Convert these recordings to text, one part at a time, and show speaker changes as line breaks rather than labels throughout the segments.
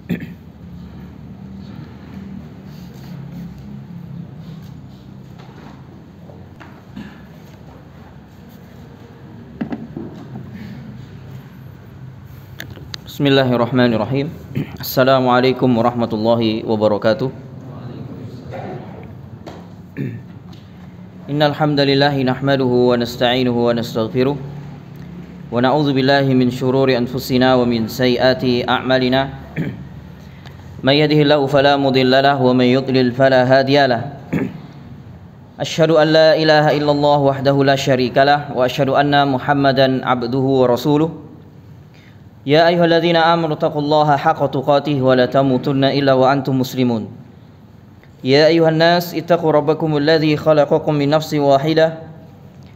Bismillahirrahmanirrahim. Assalamualaikum warahmatullahi wabarakatuh. Innal hamdalillah nahmaduhu wa nasta'inuhu wa nastaghfiruh wa na'udzu billahi min shururi anfusina wa min sayyiati a'malina. May yahdihillahu fala mudilla lahu wa may yudlil fala hadiya lahu. Asyhadu an la ilaha illallah wahdahu la syarika lah wa asyhadu anna Muhammadan abduhu wa rasuluh. Ya ayyuhalladzina amanu taqullaha haqqa tuqatih wa la tamutunna illa wa antum muslimun. Ya ayyuhan nas ittaqu rabbakumul ladzi khalaqakum min nafsin wahidah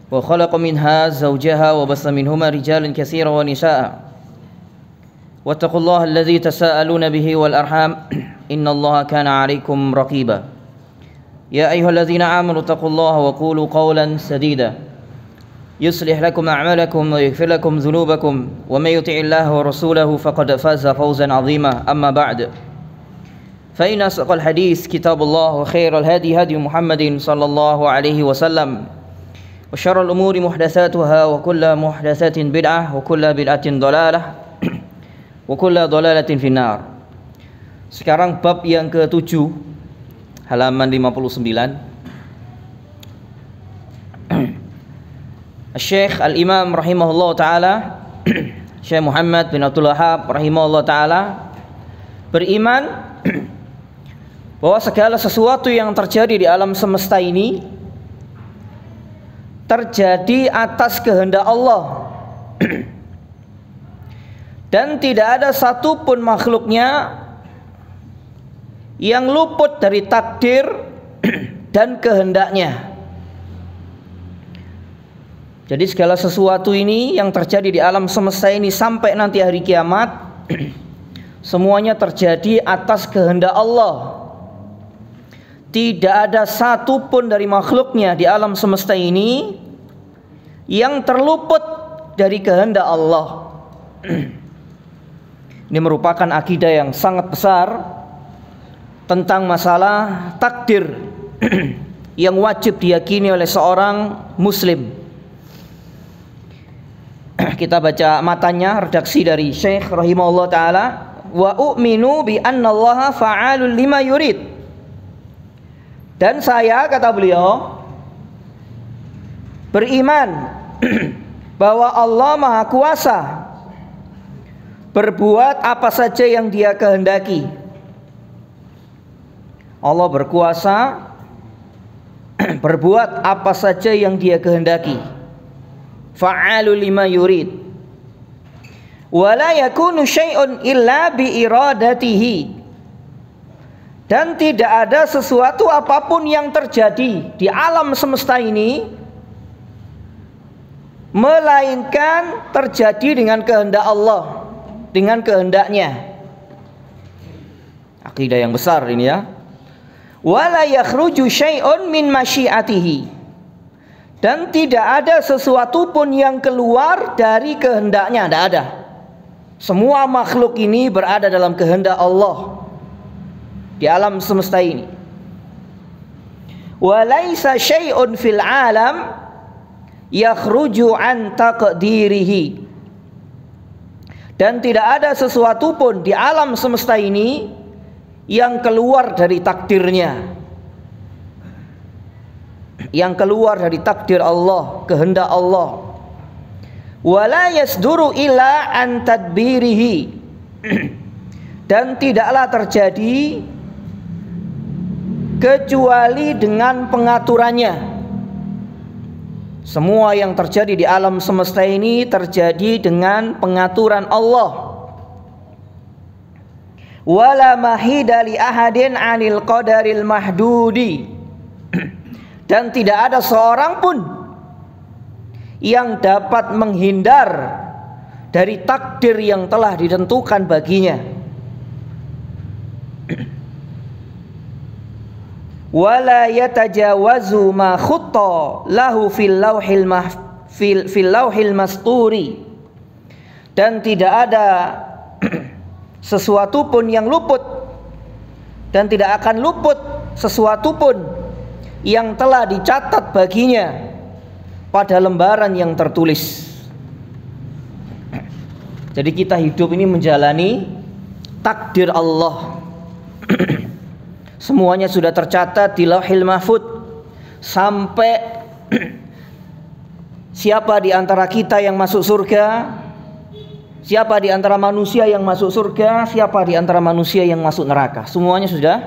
wa khalaqa minha zawjaha wa bassa minhuma rijalan katsiran wa nisaa'a. Wattaqullaha alladzi tasaaluna bihi wal arham innallaha kana 'alaikum raqiba. Ya ayyuhalladzina amanu taqullaha wa qulu qawlan sadida. يصلح لكم أعمالكم ويغفر لكم ذنوبكم ومن يطع الله ورسوله فقد فاز فوزا عظيما أما بعد فإن أصدق الحديث كتاب الله وخير الهدي هدي محمد صلى الله عليه وسلم وشر الأمور محدثاتها وكل محدثة بدعة وكل بدعة ضلالة وكل ضلالة في النار. Sekarang bab yang ke-7 halaman 59. Syekh Al-Imam rahimahullah ta'ala Syekh Muhammad bin Abdul Wahhab rahimahullah ta'ala beriman bahwa segala sesuatu yang terjadi di alam semesta ini terjadi atas kehendak Allah dan tidak ada satupun makhluknya yang luput dari takdir dan kehendaknya. Jadi segala sesuatu ini yang terjadi di alam semesta ini sampai nanti hari kiamat semuanya terjadi atas kehendak Allah. Tidak ada satupun dari makhluknya di alam semesta ini yang terluput dari kehendak Allah. Ini merupakan akidah yang sangat besar tentang masalah takdir yang wajib diyakini oleh seorang muslim. Kita baca matanya, redaksi dari Syekh rahimahullah ta'ala. Wa u'minu bi annallaha fa'alul lima yurid. Dan saya, kata beliau, beriman bahwa Allah Maha Kuasa berbuat apa saja yang Dia kehendaki. Allah berkuasa berbuat apa saja yang Dia kehendaki. Fa'alu lima yurid wa la yakunu syai'un illa bi iradatihi. Dan tidak ada sesuatu apapun yang terjadi di alam semesta ini melainkan terjadi dengan kehendak Allah, dengan kehendaknya. Akidah yang besar ini ya. Wa la yakhruju syai'un min masyiatihi. Dan tidak ada sesuatu pun yang keluar dari kehendaknya, tidak ada. Semua makhluk ini berada dalam kehendak Allah di alam semesta ini. Wa laisa syai'un fil alam yakhruju an taqdirihi. Dan tidak ada sesuatu pun di alam semesta ini yang keluar dari takdirnya, yang keluar dari takdir Allah, kehendak Allah. Wala yasduru illa an tadbirihi. Dan tidaklah terjadi kecuali dengan pengaturannya. Semua yang terjadi di alam semesta ini terjadi dengan pengaturan Allah. Wala mahida li ahadin 'anil qadaril mahdudi. Dan tidak ada seorang pun yang dapat menghindar dari takdir yang telah ditentukan baginya. Wala yatajawazu ma khutta lahu fil lauhil masturi. Dan tidak ada
sesuatu pun yang luput, dan tidak akan luput sesuatu pun yang telah dicatat baginya pada lembaran yang tertulis. Jadi kita hidup ini menjalani takdir Allah. Semuanya sudah tercatat di Lauhil Mahfuz. Sampai siapa di antara kita yang masuk surga, siapa di antara manusia yang masuk surga, siapa di antara manusia yang masuk neraka, semuanya sudah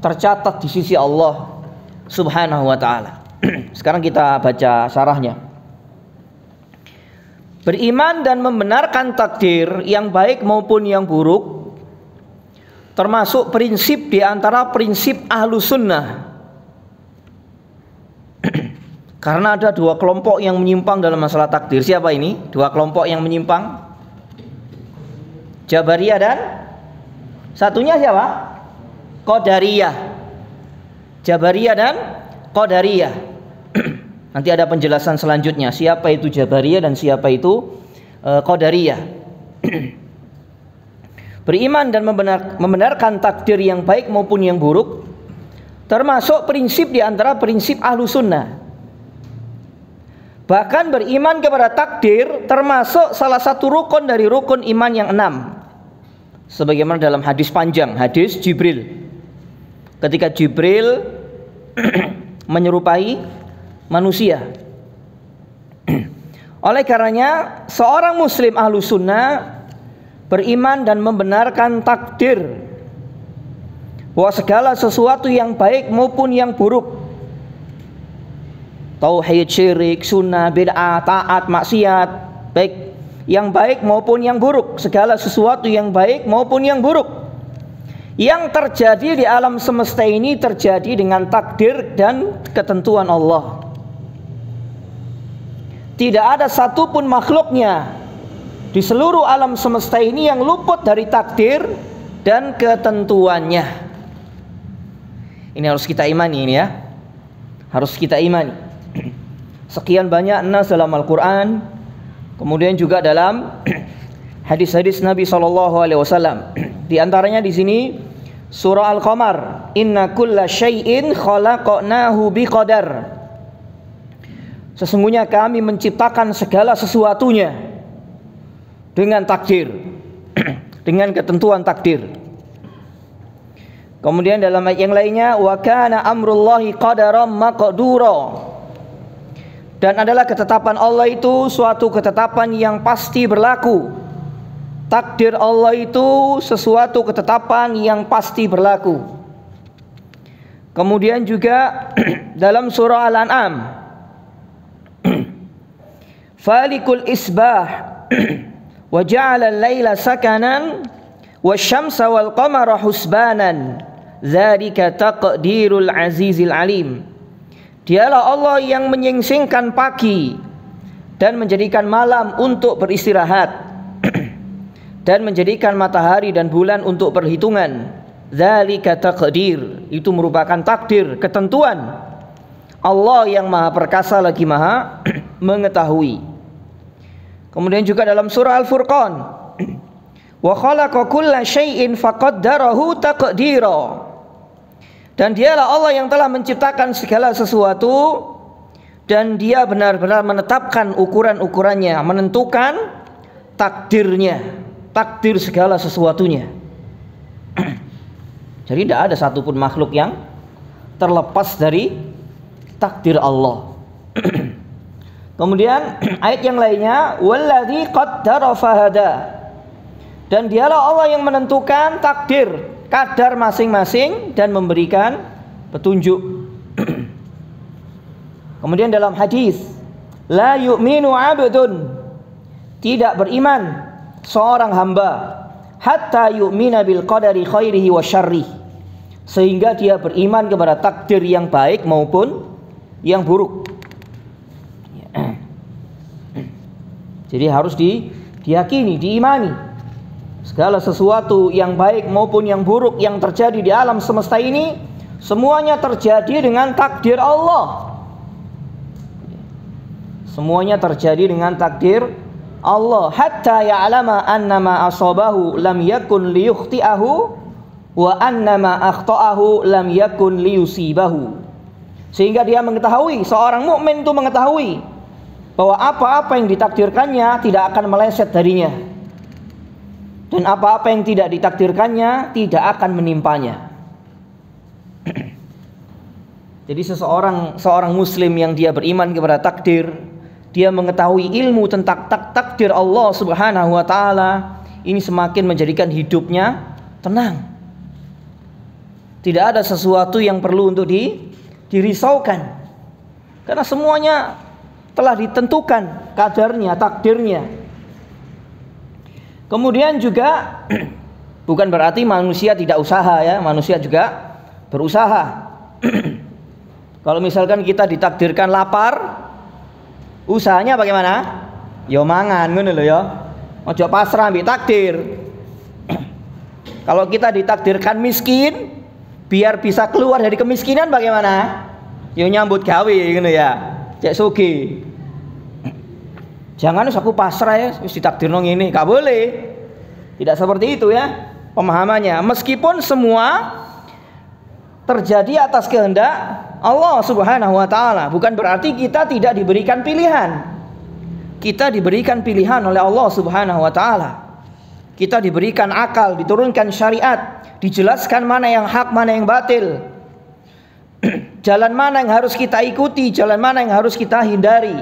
tercatat di sisi Allah Subhanahu wa ta'ala. Sekarang kita baca syarahnya. Beriman dan membenarkan takdir yang baik maupun yang buruk termasuk prinsip di antara prinsip ahlu sunnah. Karena ada dua kelompok yang menyimpang dalam masalah takdir. Siapa ini? Dua kelompok yang menyimpang. Jabariyah dan satunya siapa? Qadariyah. Jabariyah dan Qadariyah. Nanti ada penjelasan selanjutnya siapa itu Jabariyah dan siapa itu Qadariyah. Beriman dan membenarkan takdir yang baik maupun yang buruk termasuk prinsip di antara prinsip ahlu sunnah. Bahkan beriman kepada takdir termasuk salah satu rukun dari rukun iman yang 6. Sebagaimana dalam hadis panjang, hadis Jibril. Ketika Jibril menyerupai manusia. Oleh karenanya seorang muslim ahlu sunnah beriman dan membenarkan takdir, bahwa segala sesuatu yang baik maupun yang buruk, tauhid, syirik, sunnah, bid'ah, taat, maksiat, baik yang baik maupun yang buruk, segala sesuatu yang baik maupun yang buruk yang terjadi di alam semesta ini terjadi dengan takdir dan ketentuan Allah. Tidak ada satupun makhluknya di seluruh alam semesta ini yang luput dari takdir dan ketentuannya. Ini harus kita imani, ini ya, harus kita imani. Sekian banyak nas dalam Al-Quran, kemudian juga dalam hadis-hadis Nabi SAW. Di antaranya di sini surah Al-Qamar, inna kulla syai'in khalaqnahu biqadar. Sesungguhnya kami menciptakan segala sesuatunya dengan takdir, dengan ketentuan takdir. Kemudian dalam ayat yang lainnya, wa kana amrullahi qadaran maqdura. Dan adalah ketetapan Allah itu suatu ketetapan yang pasti berlaku. Takdir Allah itu sesuatu ketetapan yang pasti berlaku. Kemudian juga dalam surah Al-An'am, falikul isbah wa ja'ala al-laila sakanan wasyamsa wal qamara husbanan dzalika taqdirul azizil alim. Dialah Allah yang menyingsingkan pagi dan menjadikan malam untuk beristirahat dan menjadikan matahari dan bulan untuk perhitungan. Dzalika taqdir, itu merupakan takdir, ketentuan Allah yang maha perkasa lagi maha mengetahui. Kemudian juga dalam surah Al-Furqan, wa khalaqa kulla syai'in faqaddarahu taqdira. Dan dialah Allah yang telah menciptakan segala sesuatu dan dia benar-benar menetapkan ukuran-ukurannya, menentukan takdirnya, takdir segala sesuatunya. Jadi tidak ada satupun makhluk yang terlepas dari takdir Allah. Kemudian ayat yang lainnya, walladzi qaddara fahada. Dan dialah Allah yang menentukan takdir, kadar masing-masing dan memberikan petunjuk. Kemudian dalam hadis, la yu'minu 'abdun, tidak beriman seorang hamba hatta yu'mina bil qadari khairihi wa syarrihi, sehingga dia beriman kepada takdir yang baik maupun yang buruk. Jadi harus diyakini, diimani segala sesuatu yang baik maupun yang buruk yang terjadi di alam semesta ini semuanya terjadi dengan takdir Allah. Semuanya terjadi dengan takdir Allah, hatta ya'lama annama asabahu lam yakun liyukhti'ahu wa annama akhta'ahu lam yakun liyusibahu. Sehingga dia mengetahui, seorang mukmin itu mengetahui bahwa apa-apa yang ditakdirkannya tidak akan meleset darinya, dan apa-apa yang tidak ditakdirkannya tidak akan menimpanya. Jadi seorang muslim yang dia beriman kepada takdir, dia mengetahui ilmu tentang takdir Allah Subhanahu wa taala, ini semakin menjadikan hidupnya tenang. Tidak ada sesuatu yang perlu untuk dirisaukan, karena semuanya telah ditentukan kadarnya, takdirnya. Kemudian juga bukan berarti manusia tidak usaha ya, manusia juga berusaha. Kalau misalkan kita ditakdirkan lapar, usahanya bagaimana? Yo mangan ngono lho ya. Ojo pasrah ambek takdir. Kalau kita ditakdirkan miskin, biar bisa keluar dari kemiskinan bagaimana? Yo nyambut gawe ngono ya. Cek sugih. Jangan aku pasrah ya, wis ditakdirno ngene, gak boleh. Tidak seperti itu ya pemahamannya. Meskipun semua terjadi atas kehendak Allah Subhanahu wa taala, bukan berarti kita tidak diberikan pilihan. Kita diberikan pilihan oleh Allah Subhanahu wa taala. Kita diberikan akal, diturunkan syariat, dijelaskan mana yang hak, mana yang batil. Jalan mana yang harus kita ikuti, jalan mana yang harus kita hindari.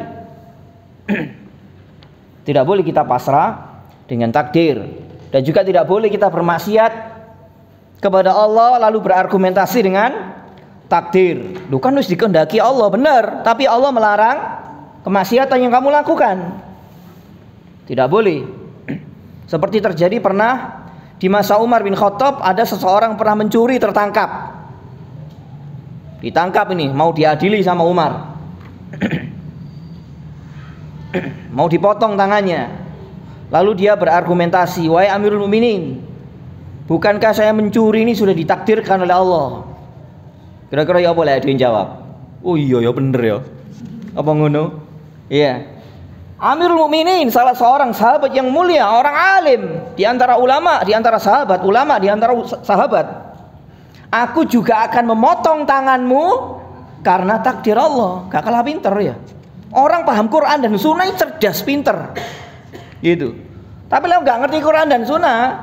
Tidak boleh kita pasrah dengan takdir, dan juga tidak boleh kita bermaksiat kepada Allah lalu berargumentasi dengan takdir. Lu kan harus dikehendaki Allah, benar, tapi Allah melarang kemaksiatan yang kamu lakukan. Tidak boleh. Seperti terjadi pernah di masa Umar bin Khattab, ada seseorang pernah mencuri, tertangkap. Ditangkap ini, mau diadili sama Umar. Mau dipotong tangannya. Lalu dia berargumentasi, wahai Amirul Mukminin, bukankah saya mencuri ini sudah ditakdirkan oleh Allah? Kira-kira ya boleh ada yang jawab? Oh iya ya bener ya. Apa ngono? Iya. Amirul Mukminin, salah seorang sahabat yang mulia, orang alim di antara ulama, di antara sahabat, ulama di antara sahabat. Aku juga akan memotong tanganmu karena takdir Allah. Gak kalah pinter ya. Orang paham Quran dan Sunnah cerdas, pinter. Gitu. Tapi kalau nggak ngerti Quran dan Sunnah,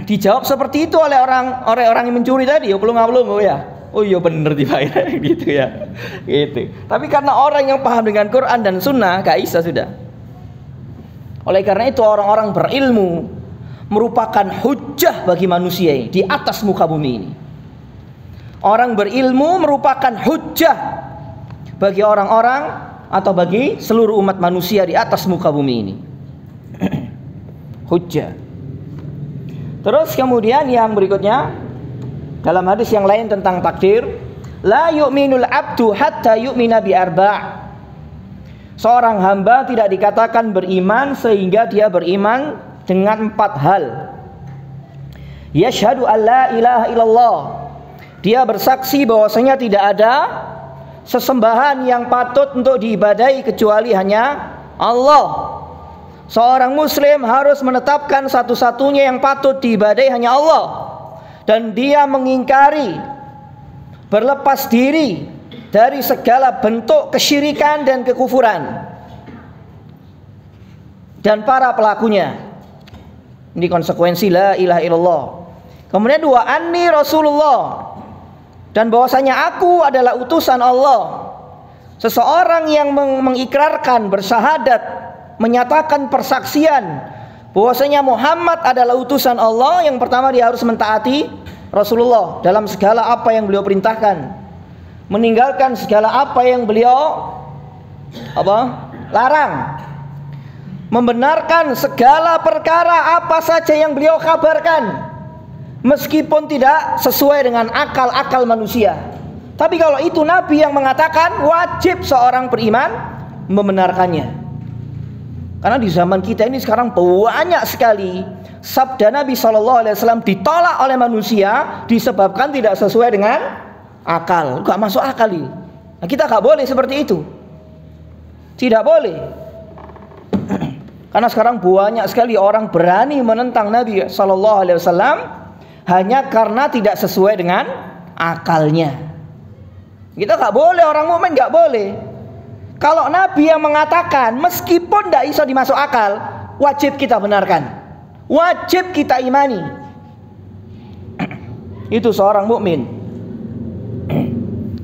dijawab seperti itu oleh orang yang mencuri tadi, ya pelung-pelung ya. Oh iya bener dibayar gitu ya. Gitu. Tapi karena orang yang paham dengan Quran dan Sunnah, gak bisa sudah. Oleh karena itu orang-orang berilmu merupakan hujjah bagi manusia ini di atas muka bumi ini. Orang berilmu merupakan hujjah bagi orang-orang atau bagi seluruh umat manusia di atas muka bumi ini. Hujjah. Terus kemudian yang berikutnya, dalam hadis yang lain tentang takdir, la yu'minul abdu hatta yu'mina bi arba'. Seorang hamba tidak dikatakan beriman sehingga dia beriman dengan 4 hal. Yashhadu an la ilaha illallah. Dia bersaksi bahwasanya tidak ada sesembahan yang patut untuk diibadahi kecuali hanya Allah. Seorang muslim harus menetapkan satu-satunya yang patut diibadahi hanya Allah, dan dia mengingkari, berlepas diri dari segala bentuk kesyirikan dan kekufuran dan para pelakunya. Ini konsekuensi la ilaha illallah. Kemudian 2, anni Rasulullah, dan bahwasanya aku adalah utusan Allah. Seseorang yang mengikrarkan, bersyahadat, menyatakan persaksian bahwasanya Muhammad adalah utusan Allah, yang pertama dia harus mentaati Rasulullah dalam segala apa yang beliau perintahkan, meninggalkan segala apa yang beliau larang, membenarkan segala perkara apa saja yang beliau kabarkan, meskipun tidak sesuai dengan akal-akal manusia. Tapi kalau itu Nabi yang mengatakan, wajib seorang beriman membenarkannya. Karena di zaman kita ini sekarang banyak sekali sabda Nabi SAW ditolak oleh manusia disebabkan tidak sesuai dengan akal, gak masuk akal. Nah, kita gak boleh seperti itu, tidak boleh. Karena sekarang banyak sekali orang berani menentang Nabi Sallallahu Alaihi Wasallam hanya karena tidak sesuai dengan akalnya. Kita nggak boleh, orang mukmin nggak boleh. Kalau Nabi yang mengatakan meskipun tidak bisa dimasuk akal, wajib kita benarkan, wajib kita imani. Itu seorang mukmin.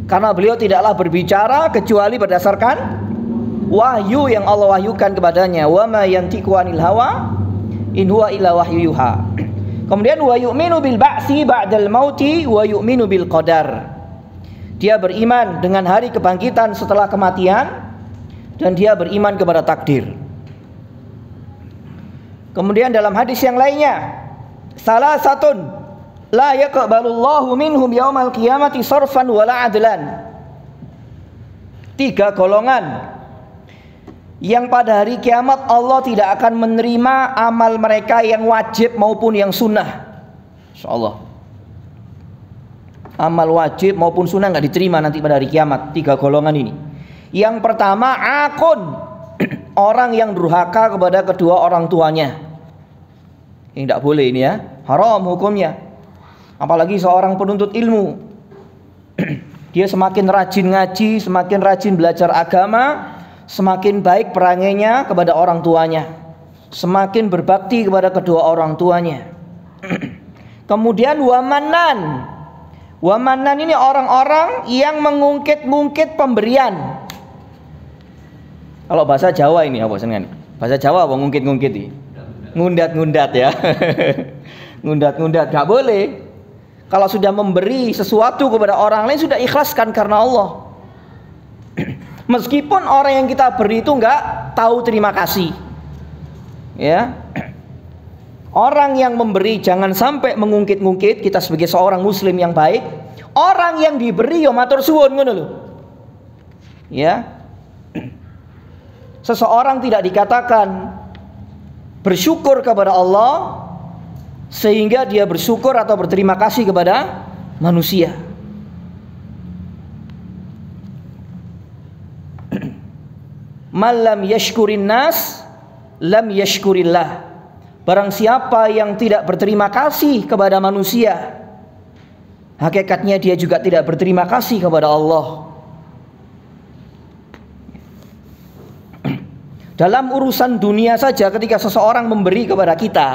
Karena beliau tidaklah berbicara kecuali berdasarkan wahyu yang Allah wahyukan kepadanya. Wa ma yantiqu anil hawa in huwa illa wahyu yuha. Kemudian wa yu'minu bil ba'tsi ba'dal mauti wa yu'minu bil qadar. Dia beriman dengan hari kebangkitan setelah kematian dan dia beriman kepada takdir. Kemudian dalam hadis yang lainnya, salasatun la yaqbalullahu minhum yaumal qiyamati sarfan wala adlan. 3 golongan yang pada hari kiamat Allah tidak akan menerima amal mereka yang wajib maupun yang sunnah. Insyaallah. Amal wajib maupun sunnah nggak diterima nanti pada hari kiamat. 3 golongan ini. Yang pertama, akun, orang yang durhaka kepada kedua orang tuanya. Ini tidak boleh, ini ya, haram hukumnya. Apalagi seorang penuntut ilmu, dia semakin rajin ngaji, semakin rajin belajar agama, semakin baik perangainya kepada orang tuanya, semakin berbakti kepada kedua orang tuanya. Kemudian wamanan. Wamanan ini orang-orang yang mengungkit-ungkit pemberian. Kalau bahasa Jawa ini apa senengan? Bahasa Jawa apa ngungkit-ngungkit ini? Ngundat-ngundat ya. Ngundat-ngundat gak boleh. Kalau sudah memberi sesuatu kepada orang lain sudah ikhlaskan karena Allah. Meskipun orang yang kita beri itu nggak tahu terima kasih, ya. Orang yang memberi jangan sampai mengungkit-ungkit. Kita sebagai seorang muslim yang baik, orang yang diberi yo matur suwun ngono lho. Ya. Seseorang tidak dikatakan bersyukur kepada Allah sehingga dia bersyukur atau berterima kasih kepada manusia. Malam yashkurin nas lam yashkurillah. Barang siapa yang tidak berterima kasih kepada manusia, hakikatnya dia juga tidak berterima kasih kepada Allah. Dalam urusan dunia saja, ketika seseorang memberi kepada kita,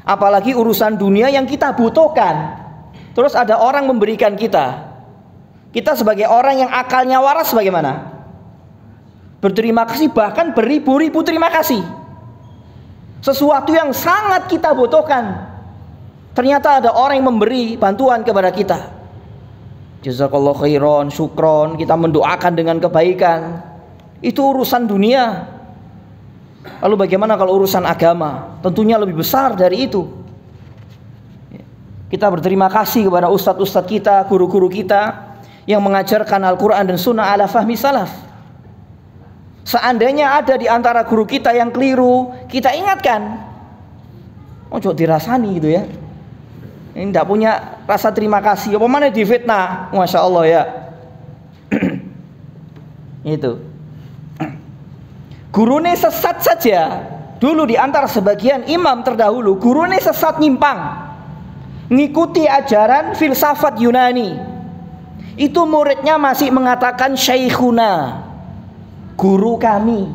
apalagi urusan dunia yang kita butuhkan, terus ada orang memberikan kita, kita sebagai orang yang akalnya waras bagaimana? Berterima kasih, bahkan beribu-ribu terima kasih. Sesuatu yang sangat kita butuhkan, ternyata ada orang yang memberi bantuan kepada kita. Jazakallahu khairan, syukron, kita mendoakan dengan kebaikan. Itu urusan dunia. Lalu bagaimana kalau urusan agama? Tentunya lebih besar dari itu. Kita berterima kasih kepada ustadz-ustadz kita, guru-guru kita yang mengajarkan Al-Quran dan Sunnah ala fahmi salaf. Seandainya ada di antara guru kita yang keliru, kita ingatkan. Ojo dirasani gitu ya. Ini tidak punya rasa terima kasih. Apa mana difitnah? Masya Allah ya. Itu. Gurune sesat saja. Dulu di antara sebagian imam terdahulu, gurune sesat nyimpang, ngikuti ajaran filsafat Yunani. Itu muridnya masih mengatakan Syekhuna, guru kami.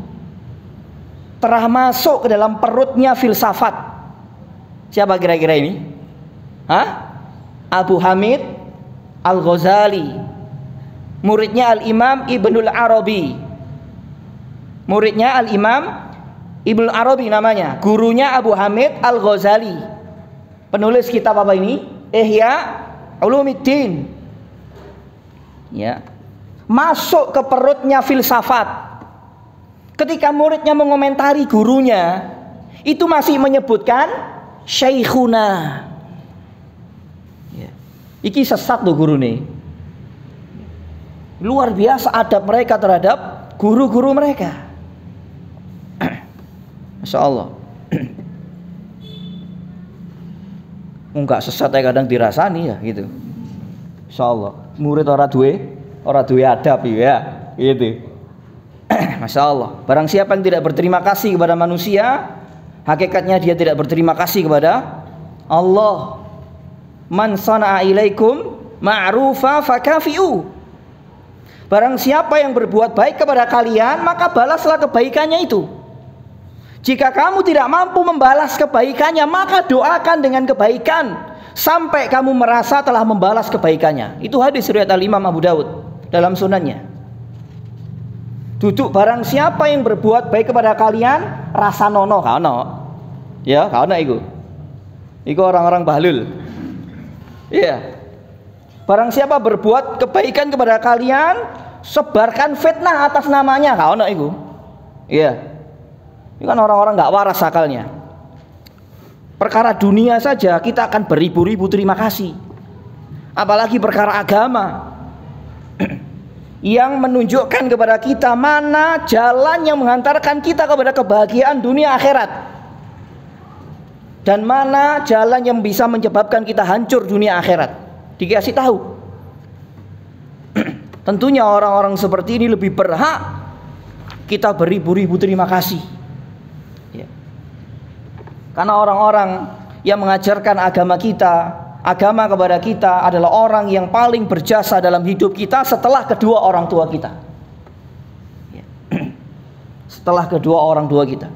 Telah masuk ke dalam perutnya filsafat. Siapa kira-kira ini? Hah? Abu Hamid Al-Ghazali, muridnya Al-Imam Ibnul Arabi. Muridnya Al-Imam Ibnul Arabi namanya, gurunya Abu Hamid Al-Ghazali. Penulis kitab apa ini? Ihya Ulumuddin. Ya. Masuk ke perutnya filsafat. Ketika muridnya mengomentari gurunya, itu masih menyebutkan Syekhuna. Ya. Iki sesat loh guru nih. Luar biasa adab mereka terhadap guru-guru mereka. Masya Allah. Enggak sesat ya kadang dirasani ya gitu. Masya Allah. Murid orang duwe adab ya gitu. Masya Allah. Barang siapa yang tidak berterima kasih kepada manusia, hakikatnya dia tidak berterima kasih kepada Allah. Man sana'a ilaikum ma'rufa fakafi'u. Barang siapa yang berbuat baik kepada kalian, maka balaslah kebaikannya itu. Jika kamu tidak mampu membalas kebaikannya, maka doakan dengan kebaikan sampai kamu merasa telah membalas kebaikannya. Itu hadis riwayat Al-Imam Abu Dawud dalam sunannya. Duduk barang siapa yang berbuat baik kepada kalian, rasa nono kano. Ya, kano iku. Iku orang-orang bahlul. Iya. Barang siapa berbuat kebaikan kepada kalian, sebarkan fitnah atas namanya, kano iku. Iya. Ini kan orang-orang enggak waras akalnya. Perkara dunia saja kita akan beribu-ribu terima kasih. Apalagi perkara agama. Yang menunjukkan kepada kita mana jalan yang menghantarkan kita kepada kebahagiaan dunia akhirat, dan mana jalan yang bisa menyebabkan kita hancur dunia akhirat. Dikasih tahu. Tentunya orang-orang seperti ini lebih berhak kita beribu-ribu terima kasih ya. Karena orang-orang yang mengajarkan agama kita, agama kepada kita adalah orang yang paling berjasa dalam hidup kita setelah kedua orang tua kita. Setelah kedua orang tua kita.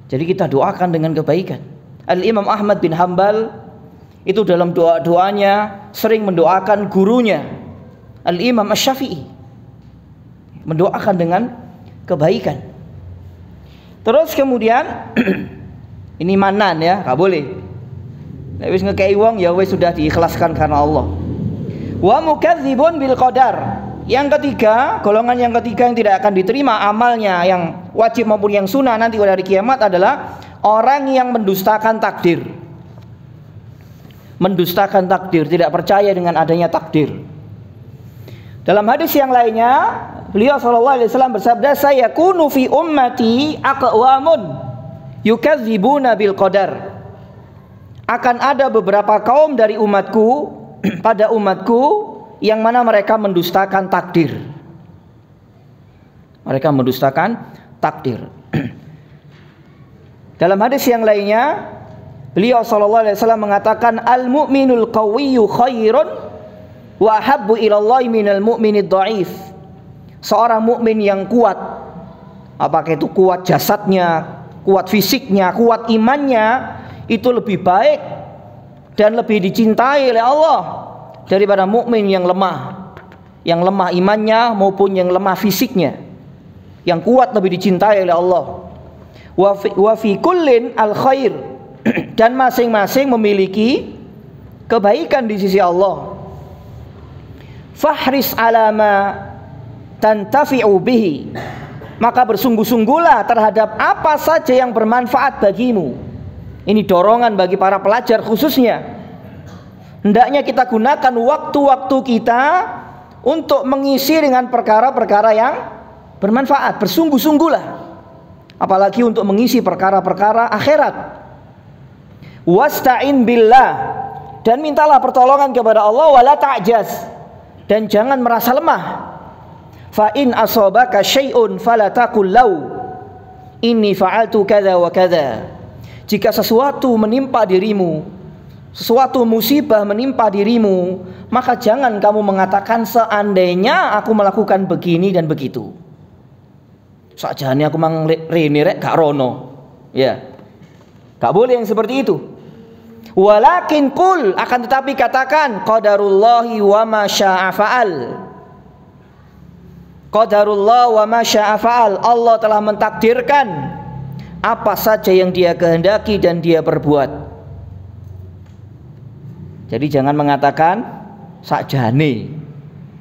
Jadi kita doakan dengan kebaikan. Al-Imam Ahmad bin Hanbal itu dalam doa-doanya sering mendoakan gurunya Al-Imam Asy-Syafi'i, mendoakan dengan kebaikan. Terus kemudian ini manan ya, gak boleh. Nek wis ngekei wong ya wis sudah diikhlaskan karena Allah. Wa mukadzibun bil qadar. Yang ketiga, golongan yang ketiga yang tidak akan diterima amalnya yang wajib maupun yang sunnah nanti pada hari kiamat adalah orang yang mendustakan takdir. Mendustakan takdir, tidak percaya dengan adanya takdir. Dalam hadis yang lainnya, beliau sallallahu alaihi wasallam bersabda, "Sayakunu fi ummati aqwamun yukadzibuna bil qadar." Akan ada beberapa kaum dari umatku pada umatku yang mana mereka mendustakan takdir. Mereka mendustakan takdir. Dalam hadis yang lainnya, beliau sallallahu alaihi wasallam mengatakan, "Al-mu'minul qawiyyu khairun wa habbu ila Allah minal mu'minid dhaif." Seorang mukmin yang kuat, apakah itu kuat jasadnya, kuat fisiknya, kuat imannya, itu lebih baik dan lebih dicintai oleh Allah daripada mukmin yang lemah imannya maupun yang lemah fisiknya. Yang kuat lebih dicintai oleh Allah. Wa fi kullin al khair, dan masing-masing memiliki kebaikan di sisi Allah. Fahris alama tantafi'u bihi, maka bersungguh-sungguhlah terhadap apa saja yang bermanfaat bagimu. Ini dorongan bagi para pelajar khususnya. Hendaknya kita gunakan waktu-waktu kita untuk mengisi dengan perkara-perkara yang bermanfaat. Bersungguh-sungguhlah, apalagi untuk mengisi perkara-perkara akhirat. Wasta'in billah, dan mintalah pertolongan kepada Allah. Wala ta'jaz, dan jangan merasa lemah. Fa in asabaka syai'un fala taqul lau inni fa'altu kadza wa kadza. Jika sesuatu menimpa dirimu, sesuatu musibah menimpa dirimu, maka jangan kamu mengatakan seandainya aku melakukan begini dan begitu. Sakjane aku mang rene rek gak rono. Ya. Gak boleh yang seperti itu. Walakin qul, akan tetapi katakan qadarullahi wa ma syaa fa'al. Qadarullah wa ma syaa fa'al. Allah telah mentakdirkan apa saja yang Dia kehendaki dan Dia perbuat. Jadi jangan mengatakan sakjane,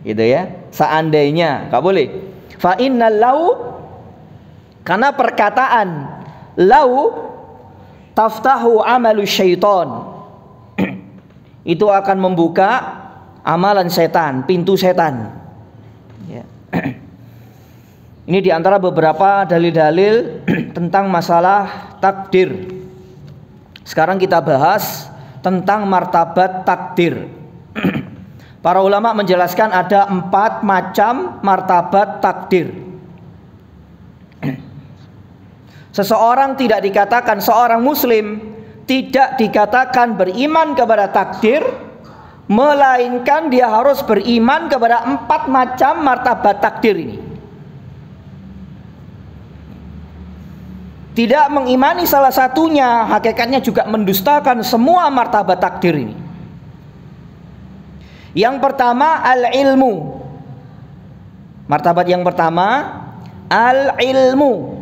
gitu ya. Seandainya, enggak boleh. Fa innal lau, karena perkataan lau taftahu amalu syaitan. Itu akan membuka amalan setan, pintu setan. Ya. Ini diantara beberapa dalil-dalil tentang masalah takdir. Sekarang kita bahas tentang martabat takdir. Para ulama menjelaskan ada 4 macam martabat takdir. Seseorang tidak dikatakan, seorang muslim tidak dikatakan beriman kepada takdir, melainkan dia harus beriman kepada 4 macam martabat takdir ini. Tidak mengimani salah satunya, hakikatnya juga mendustakan semua martabat takdir ini. Yang pertama, al-ilmu. Martabat yang pertama, al-ilmu,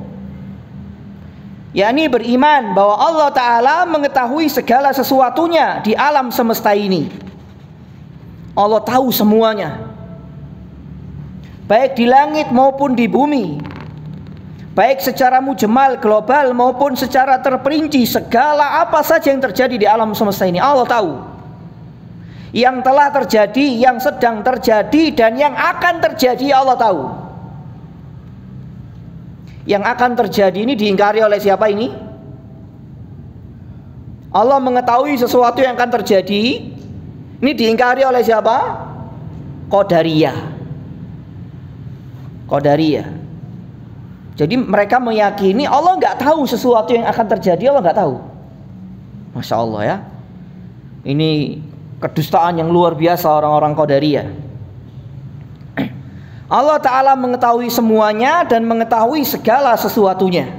yakni beriman bahwa Allah Ta'ala mengetahui segala sesuatunya di alam semesta ini. Allah tahu semuanya, baik di langit maupun di bumi, baik secara mujmal global maupun secara terperinci. Segala apa saja yang terjadi di alam semesta ini Allah tahu. Yang telah terjadi, yang sedang terjadi, dan yang akan terjadi Allah tahu. Yang akan terjadi ini diingkari oleh siapa ini? Allah mengetahui sesuatu yang akan terjadi. Ini diingkari oleh siapa? Qadariyah. Qadariyah. Jadi mereka meyakini Allah nggak tahu sesuatu yang akan terjadi, Allah nggak tahu. Masya Allah ya. Ini kedustaan yang luar biasa orang-orang Qadariyah. Allah Ta'ala mengetahui semuanya dan mengetahui segala sesuatunya.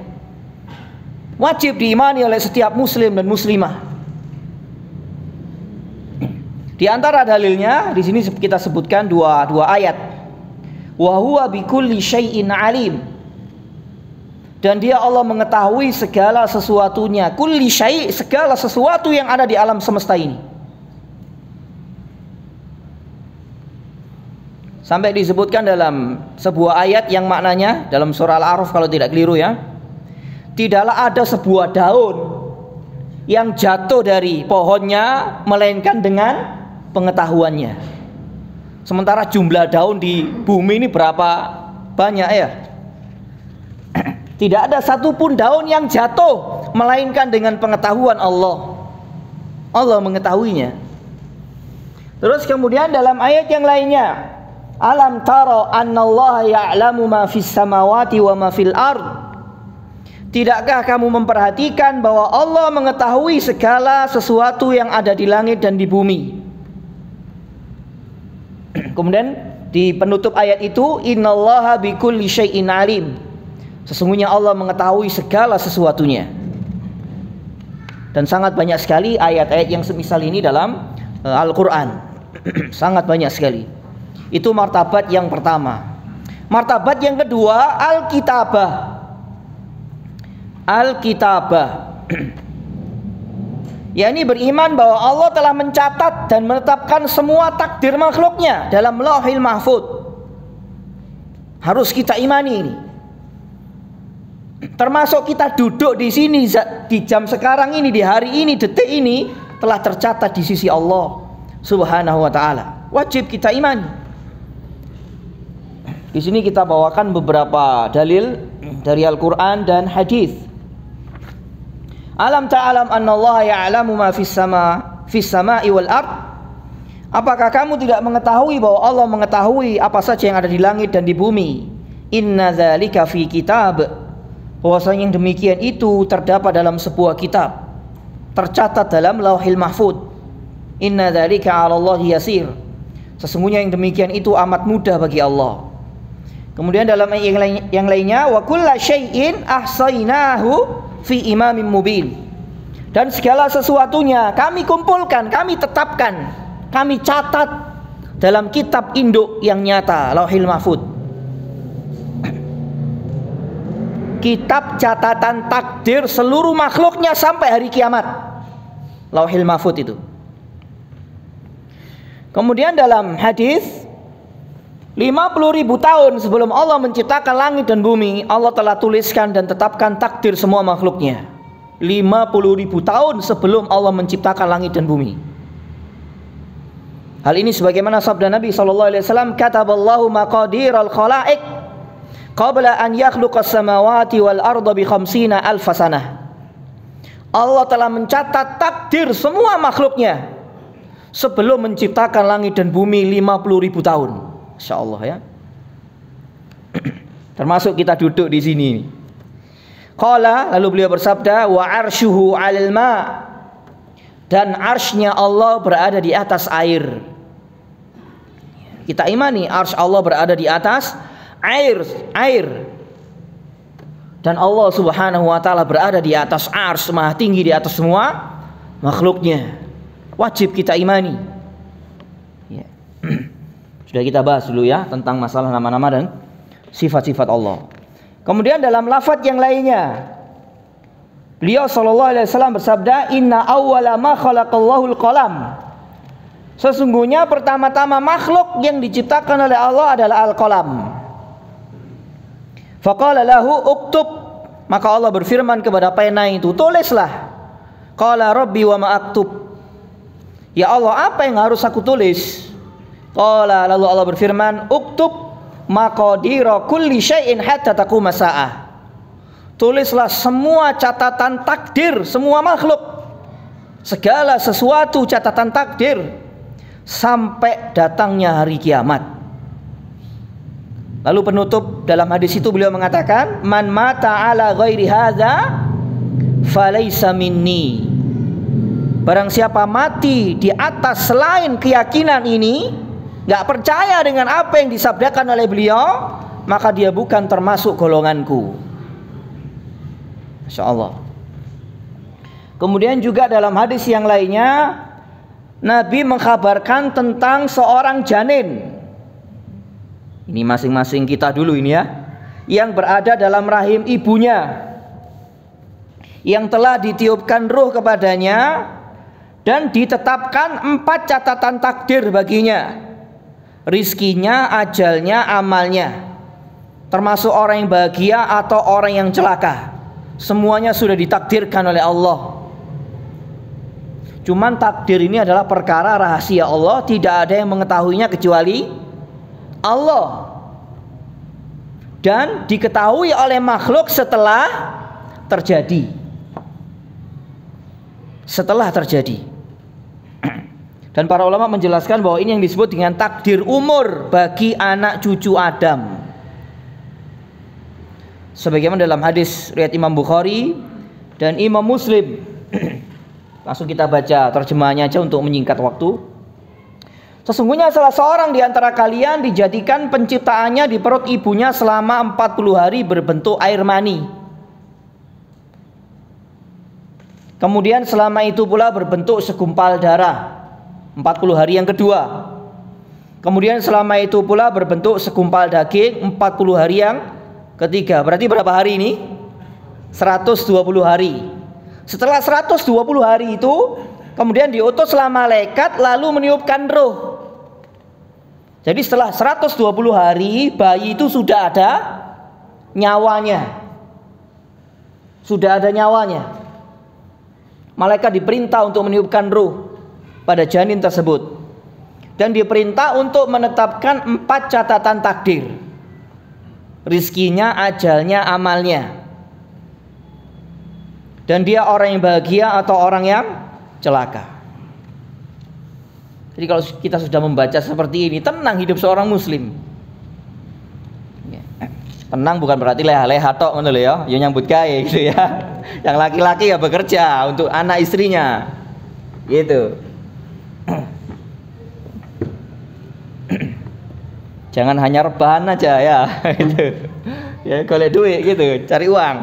Wajib diimani oleh setiap muslim dan muslimah. Di antara dalilnya di sini kita sebutkan dua ayat. Wa huwa bikulli syai'in alim. Dan dia Allah mengetahui segala sesuatunya. Kulli syai', segala sesuatu yang ada di alam semesta ini. Sampai disebutkan dalam sebuah ayat yang maknanya dalam surah Al-A'raf kalau tidak keliru ya, tidaklah ada sebuah daun yang jatuh dari pohonnya melainkan dengan pengetahuannya. Sementara jumlah daun di bumi ini berapa banyak ya? Tidak ada satupun daun yang jatuh melainkan dengan pengetahuan Allah. Allah mengetahuinya. Terus kemudian dalam ayat yang lainnya, alam tara annallaha ya'lamu ma fis samawati wa ma fil ard. Tidakkah kamu memperhatikan bahwa Allah mengetahui segala sesuatu yang ada di langit dan di bumi? Kemudian di penutup ayat itu, innallaha bikulli syai'in alim. Sesungguhnya Allah mengetahui segala sesuatunya. Dan sangat banyak sekali ayat-ayat yang semisal ini dalam Al-Quran. Sangat banyak sekali. Itu martabat yang pertama. Martabat yang kedua, al-kitabah. Al-kitabah, yakni beriman bahwa Allah telah mencatat dan menetapkan semua takdir makhluknya dalam Lauhil Mahfuz. Harus kita imani ini. Termasuk kita duduk di sini di jam sekarang ini, di hari ini, detik ini telah tercatat di sisi Allah Subhanahu wa taala. Wajib kita imani. Di sini kita bawakan beberapa dalil dari Al-Qur'an dan hadis. Alam ta'alam annallaha ya'lamu ma fis sama'i wal ard. Apakah kamu tidak mengetahui bahwa Allah mengetahui apa saja yang ada di langit dan di bumi? Inna dzalika fi kitab. Bahwasanya yang demikian itu terdapat dalam sebuah kitab, tercatat dalam Lauhil Mahfuz. Inna dzalika 'ala Allahi yasir. Sesungguhnya yang demikian itu amat mudah bagi Allah. Kemudian dalam ayat yang lainnya, wa kullu syai'in ahsainahu fi imamin mubin. Dan segala sesuatunya kami kumpulkan, kami tetapkan, kami catat dalam kitab induk yang nyata, Lauhil Mahfuz. Kitab catatan takdir seluruh makhluknya sampai hari kiamat, Lauhil Mahfuz itu. Kemudian dalam hadis, 50.000 tahun sebelum Allah menciptakan langit dan bumi, Allah telah tuliskan dan tetapkan takdir semua makhluknya. 50.000 tahun sebelum Allah menciptakan langit dan bumi. Hal ini sebagaimana sabda Nabi SAW, kataballahu maqadiral khalaiq qabla an yakhluqas samawati wal arda bi 50.000 sanah. Allah telah mencatat takdir semua makhluknya sebelum menciptakan langit dan bumi 50.000 tahun. Masya Allah ya. Termasuk kita duduk di sini. Qala, lalu beliau bersabda, wa arsyuhu 'alal ma, dan arsy-Nya Allah berada di atas air. Kita imani arsy Allah berada di atas air. Dan Allah Subhanahu wa taala berada di atas arsy, maha tinggi di atas semua makhluknya. Wajib kita imani. Ya. Sudah kita bahas dulu ya tentang masalah nama-nama dan sifat-sifat Allah. Kemudian dalam lafaz yang lainnya, beliau sallallahu alaihi wasallam bersabda, inna awwala ma khalaqallahu al-qalam. Sesungguhnya pertama-tama makhluk yang diciptakan oleh Allah adalah al-qalam. Faqala lahu uktub, maka Allah berfirman kepada pena itu, tulislah. Qala rabbi wa ma aktub, ya Allah, apa yang harus aku tulis? Qala, lalu Allah berfirman, uktub maqadira kulli syai'in hatta taquma sa'ah. Tulislah semua catatan takdir semua makhluk, segala sesuatu catatan takdir sampai datangnya hari kiamat. Lalu penutup dalam hadis itu beliau mengatakan, man mata ala ghairi hadza falaysa minni. Barang siapa mati di atas selain keyakinan ini, gak percaya dengan apa yang disabdakan oleh beliau, maka dia bukan termasuk golonganku. Masya Allah. Kemudian juga dalam hadis yang lainnya, Nabi mengkhabarkan tentang seorang janin. Ini masing-masing kita dulu ini ya, yang berada dalam rahim ibunya, yang telah ditiupkan ruh kepadanya dan ditetapkan 4 catatan takdir baginya. Rizkinya, ajalnya, amalnya, termasuk orang yang bahagia atau orang yang celaka, semuanya sudah ditakdirkan oleh Allah. Cuman takdir ini adalah perkara rahasia Allah, tidak ada yang mengetahuinya kecuali Allah, dan diketahui oleh makhluk setelah terjadi. Dan para ulama menjelaskan bahwa ini yang disebut dengan takdir umur bagi anak cucu Adam. Sebagaimana dalam hadis riwayat Imam Bukhari dan Imam Muslim. Langsung kita baca terjemahannya aja untuk menyingkat waktu. Sesungguhnya salah seorang di antara kalian dijadikan penciptaannya di perut ibunya selama 40 hari berbentuk air mani. Kemudian selama itu pula berbentuk segumpal darah 40 hari yang kedua. Kemudian selama itu pula berbentuk segumpal daging 40 hari yang ketiga. Berarti berapa hari ini? 120 hari. Setelah 120 hari itu, kemudian diutuslah malaikat lalu meniupkan ruh. Jadi setelah 120 hari, bayi itu sudah ada nyawanya. Sudah ada nyawanya. Malaikat diperintah untuk meniupkan ruh pada janin tersebut, dan diperintah untuk menetapkan 4 catatan takdir, rizkinya, ajalnya, amalnya, dan dia orang yang bahagia atau orang yang celaka. Jadi kalau kita sudah membaca seperti ini, tenang hidup seorang muslim. Tenang bukan berarti leha-leha tok ngono lho ya, ya nyambut gawe gitu ya. Yang laki-laki ya bekerja untuk anak istrinya. Gitu. Jangan hanya rebahan aja ya, gitu. Ya golek duit gitu, cari uang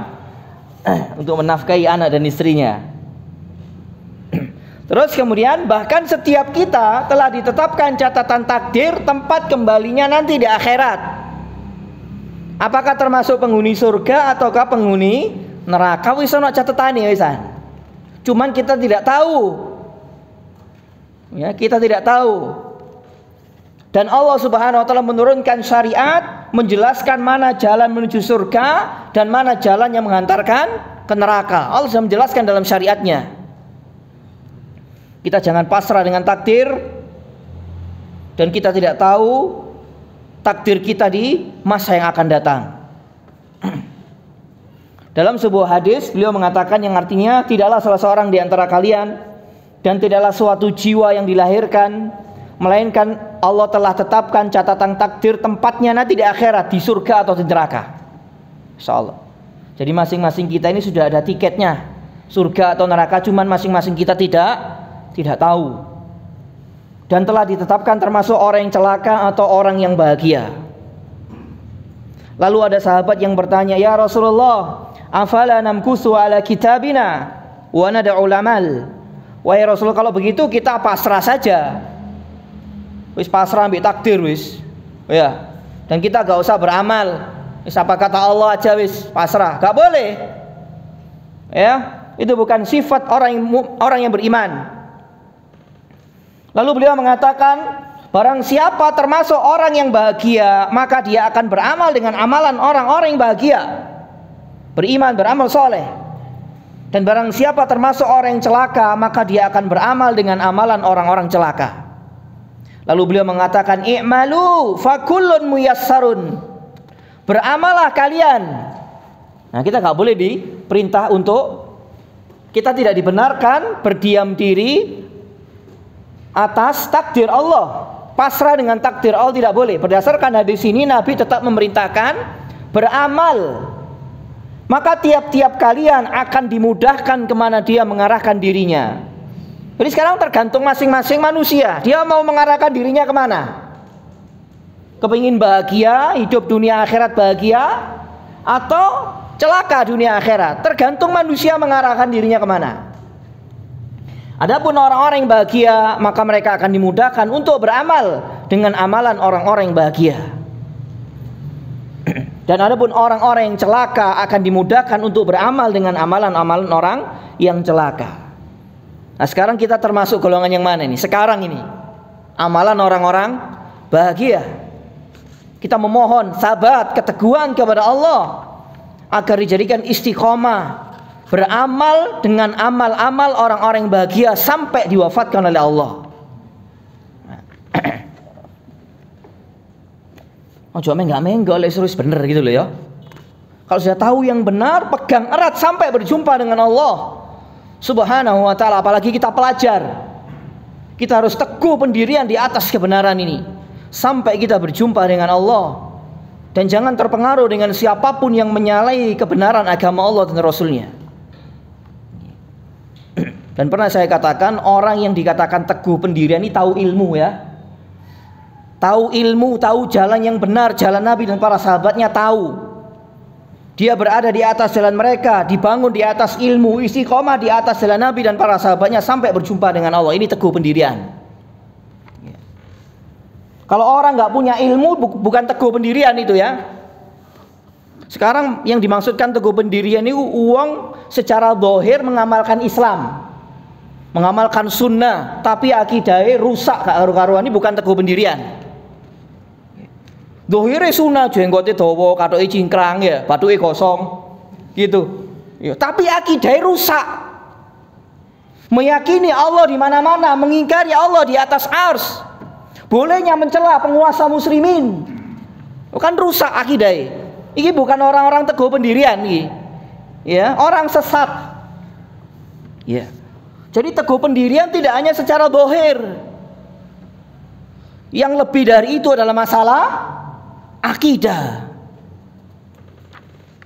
untuk menafkahi anak dan istrinya. Terus kemudian bahkan setiap kita telah ditetapkan catatan takdir tempat kembalinya nanti di akhirat. Apakah termasuk penghuni surga ataukah penghuni neraka? Wis ana catetane wisan. Cuman kita tidak tahu. Ya, kita tidak tahu. Dan Allah Subhanahu wa taala menurunkan syariat menjelaskan mana jalan menuju surga dan mana jalan yang menghantarkan ke neraka. Allah sudah menjelaskan dalam syariatnya. Kita jangan pasrah dengan takdir, dan kita tidak tahu takdir kita di masa yang akan datang. Dalam sebuah hadis beliau mengatakan yang artinya, tidaklah salah seorang di antara kalian dan tidaklah suatu jiwa yang dilahirkan melainkan Allah telah tetapkan catatan takdir tempatnya nanti di akhirat, di surga atau di neraka. Insyaallah. Jadi masing-masing kita ini sudah ada tiketnya, surga atau neraka, cuman masing-masing kita tidak tahu. Dan telah ditetapkan termasuk orang yang celaka atau orang yang bahagia. Lalu ada sahabat yang bertanya, "Ya Rasulullah, afala namkusu ala kitabina wa nad'ul amal?" Wahai Rasulullah, kalau begitu kita pasrah saja. Wis pasrah ambil takdir wis. Ya. Dan kita gak usah beramal. Wis apa kata Allah aja wis pasrah. Gak boleh. Ya, itu bukan sifat orang yang beriman. Lalu beliau mengatakan, barang siapa termasuk orang yang bahagia, maka dia akan beramal dengan amalan orang-orang yang bahagia. Beriman, beramal soleh. Dan barang siapa termasuk orang yang celaka, maka dia akan beramal dengan amalan orang-orang celaka. Lalu beliau mengatakan, i'malu fakullun muyassarun. Beramalah kalian. Nah, kita gak boleh diperintah untuk, kita tidak dibenarkan berdiam diri atas takdir Allah. Pasrah dengan takdir Allah tidak boleh. Berdasarkan hadis ini Nabi tetap memerintahkan beramal. Maka tiap-tiap kalian akan dimudahkan kemana dia mengarahkan dirinya. Jadi sekarang tergantung masing-masing manusia. Dia mau mengarahkan dirinya kemana? Kepingin bahagia, hidup dunia akhirat bahagia, atau celaka dunia akhirat? Tergantung manusia mengarahkan dirinya kemana. Adapun orang-orang yang bahagia, maka mereka akan dimudahkan untuk beramal dengan amalan orang-orang yang bahagia. Dan adapun orang-orang yang celaka akan dimudahkan untuk beramal dengan amalan-amalan orang yang celaka. Nah, sekarang kita termasuk golongan yang mana ini? Sekarang ini amalan orang-orang bahagia. Kita memohon sabat, keteguhan kepada Allah agar dijadikan istiqomah beramal dengan amal-amal orang-orang yang bahagia sampai diwafatkan oleh Allah. Oh, cuma enggak oleh serius bener gitu loh ya. Kalau sudah tahu yang benar, pegang erat sampai berjumpa dengan Allah Subhanahu wa ta'ala. Apalagi kita pelajar, kita harus teguh pendirian di atas kebenaran ini sampai kita berjumpa dengan Allah. Dan jangan terpengaruh dengan siapapun yang menyalahi kebenaran agama Allah dan Rasulnya. Dan pernah saya katakan, orang yang dikatakan teguh pendirian ini tahu ilmu ya. Tahu ilmu, tahu jalan yang benar, jalan Nabi dan para sahabatnya tahu. Dia berada di atas jalan mereka, dibangun di atas ilmu, istiqomah di atas jalan Nabi dan para sahabatnya sampai berjumpa dengan Allah. Ini teguh pendirian. Kalau orang nggak punya ilmu, bukan teguh pendirian itu ya. Sekarang yang dimaksudkan teguh pendirian itu uang secara zahir mengamalkan Islam, mengamalkan sunnah, tapi akidahnya rusak gak karu-karuan, ini bukan teguh pendirian. Zahire sunnah, jenggote dawa, katoke cingkrang ya, bathuke kosong. Gitu. Ya, tapi akidahnya rusak. Meyakini Allah di mana-mana, mengingkari Allah di atas ars. Bolehnya mencela penguasa muslimin. Kan rusak akidahnya. Ini bukan orang-orang teguh pendirian ini. Ya, orang sesat. Ya. Jadi teguh pendirian tidak hanya secara zahir. Yang lebih dari itu adalah masalah akidah,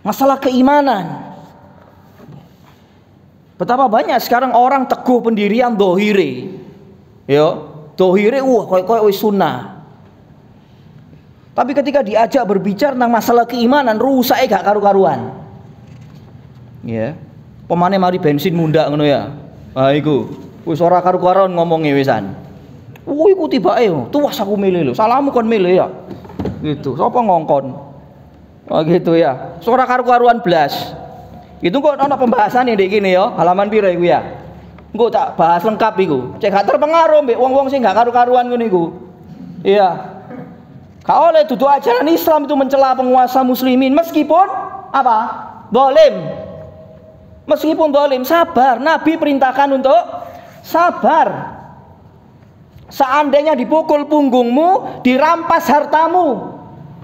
masalah keimanan. Betapa banyak sekarang orang teguh pendirian dohire, ya, dohire, koy wis sunnah. Tapi ketika diajak berbicara tentang masalah keimanan, rusak gak karu-karuan. Ya, pemane mari bensin mundak ngono ya. Ah iku, wis ora karu-karuan ngomongnya wisan. Iku tibake, tuwas aku milih lho, salahmu kon milih ya. Gitu, sapa ngongkon? Oh gitu ya. Ora karu-karuan blas. Itu kok ana pembahasan ndek kene ya, halaman pira iku ya? Engko tak bahas lengkap iku. Cek gak terpengaruh mbek wong-wong sing gak karu-karuan ngono iku. Iya. Gak oleh duduk ajaran Islam itu mencela penguasa muslimin meskipun apa? Zalim. Meskipun zalim, sabar. Nabi perintahkan untuk sabar. Seandainya dipukul punggungmu, dirampas hartamu,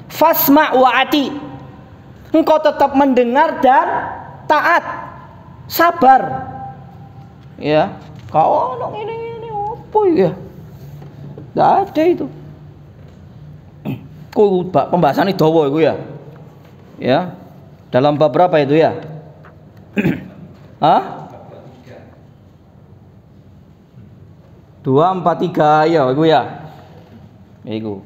fasma' wa ati, engkau tetap mendengar dan taat, sabar. Ya, Kau ono ngene apa ya? Enggak ada itu. Pembahasannya dawa itu ya. Ya. Dalam bab berapa itu ya? Hah? 243 ya itu ya. Itu.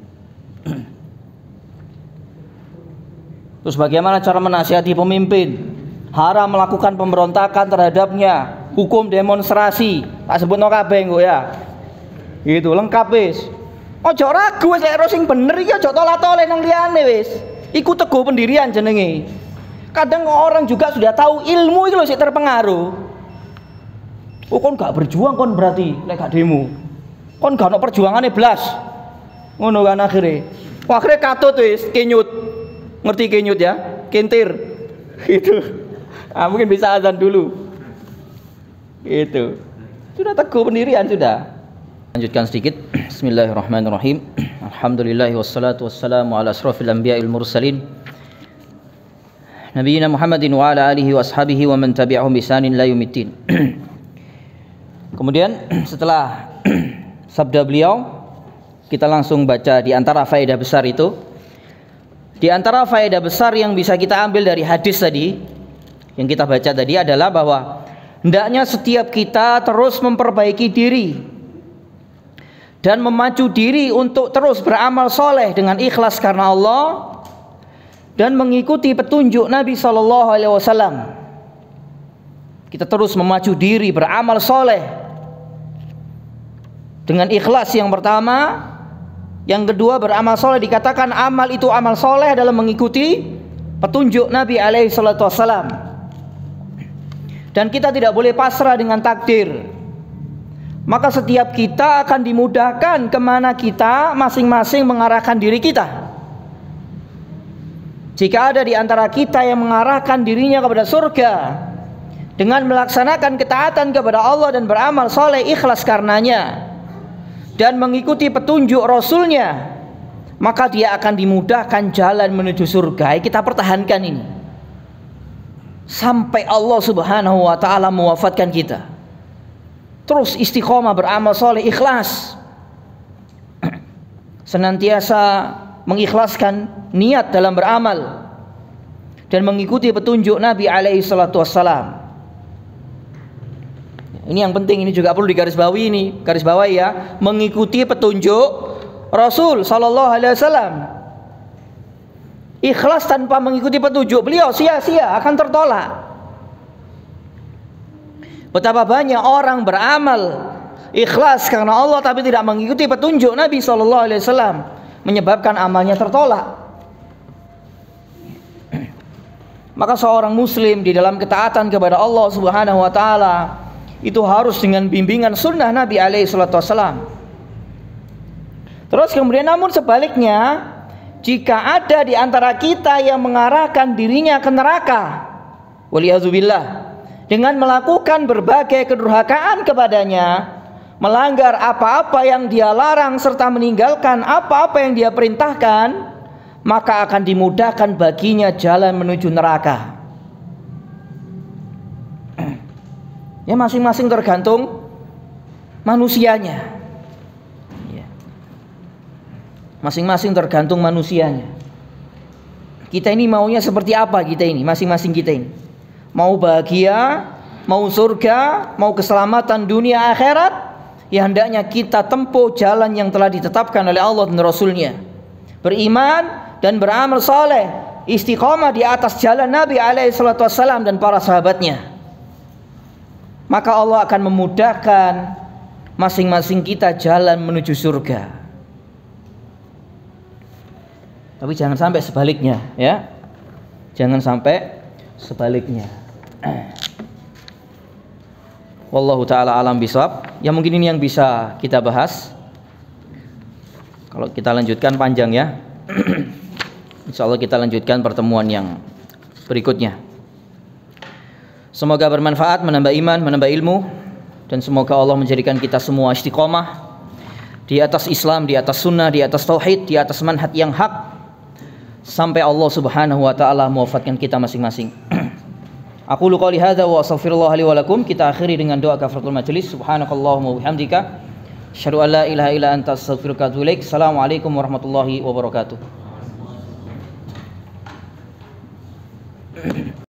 Terus bagaimana cara menasihati pemimpin? Haram melakukan pemberontakan terhadapnya, hukum demonstrasi. Tak sebut no kabeh engko ya. Itu lengkap wis. Ojo ragu wis lek sing bener iki ojo tolat-tole nang liyane wis. Iku teguh pendirian jenenge. Kadang orang juga sudah tahu ilmu iki lho sik terpengaruh. Oh kon gak berjuang kon berarti lek gak demo. Kon gak ono perjuangane blas. Ngono kan akhire. Akhire katut wis kenyut. Ngerti kenyut ya? Kentir. Itu. Ah, mungkin bisa azan dulu. Itu. Sudah teguh pendirian sudah. Lanjutkan sedikit. Bismillahirrahmanirrahim. Alhamdulillah wassalatu wassalamu ala asrofil anbiya'il mursalin Nabiyyina Muhammadin wa ala alihi wa ashabihi wa man tabi'ahum bisanin la yumiddin. Kemudian setelah sabda beliau, kita langsung baca di antara faedah besar itu. Di antara faedah besar yang bisa kita ambil dari hadis tadi yang kita baca tadi adalah bahwa hendaknya setiap kita terus memperbaiki diri dan memacu diri untuk terus beramal soleh dengan ikhlas karena Allah dan mengikuti petunjuk Nabi SAW. Kita terus memacu diri beramal soleh dengan ikhlas yang pertama. Yang kedua, beramal soleh dikatakan amal itu amal soleh dalam mengikuti petunjuk Nabi SAW. Dan kita tidak boleh pasrah dengan takdir. Maka setiap kita akan dimudahkan kemana kita masing-masing mengarahkan diri kita. Jika ada di antara kita yang mengarahkan dirinya kepada surga dengan melaksanakan ketaatan kepada Allah dan beramal soleh ikhlas karenanya dan mengikuti petunjuk Rasulnya, maka dia akan dimudahkan jalan menuju surga. Kita pertahankan ini sampai Allah Subhanahu wa ta'ala mewafatkan kita. Terus istiqomah beramal soleh ikhlas, senantiasa mengikhlaskan niat dalam beramal dan mengikuti petunjuk Nabi alaihi salatu wassalam. Ini yang penting, ini juga perlu digarisbawahi ini, garis bawahi ya, mengikuti petunjuk Rasul sallallahu alaihi wasallam. Ikhlas tanpa mengikuti petunjuk beliau sia-sia, akan tertolak. Betapa banyak orang beramal ikhlas karena Allah tapi tidak mengikuti petunjuk Nabi SAW, menyebabkan amalnya tertolak. Maka seorang muslim di dalam ketaatan kepada Allah Subhanahu wa ta'ala itu harus dengan bimbingan sunnah Nabi SAW. Terus kemudian namun sebaliknya, jika ada di antara kita yang mengarahkan dirinya ke neraka, waliyazubillah, dengan melakukan berbagai kedurhakaan kepadanya, melanggar apa-apa yang dia larang serta meninggalkan apa-apa yang dia perintahkan, maka akan dimudahkan baginya jalan menuju neraka. Ya, masing-masing tergantung manusianya. Masing-masing tergantung manusianya. Kita ini maunya seperti apa kita ini, masing-masing kita ini. Mau bahagia, mau surga, mau keselamatan dunia akhirat, ya hendaknya kita tempuh jalan yang telah ditetapkan oleh Allah dan Rasulnya. Beriman dan beramal soleh, istiqamah di atas jalan Nabi SAW dan para sahabatnya. Maka Allah akan memudahkan masing-masing kita jalan menuju surga. Tapi jangan sampai sebaliknya, ya. Jangan sampai sebaliknya. Wallahu taala alam bisawab. Ya mungkin ini yang bisa kita bahas. Kalau kita lanjutkan panjang ya. Insyaallah kita lanjutkan pertemuan yang berikutnya. Semoga bermanfaat, menambah iman, menambah ilmu, dan semoga Allah menjadikan kita semua istiqomah di atas Islam, di atas sunnah, di atas tauhid, di atas manhaj yang hak sampai Allah Subhanahu wa ta'ala mewafatkan kita masing-masing.
Aqulu qouli hadza wa astaghfirullah li wa lakum. Kita akhiri dengan doa kafaratul majelis. Subhanakallahumma wa bihamdika asyhadu an la ilaha illa anta astaghfiruka wa atubu ilaik. Assalamualaikum warahmatullahi wabarakatuh.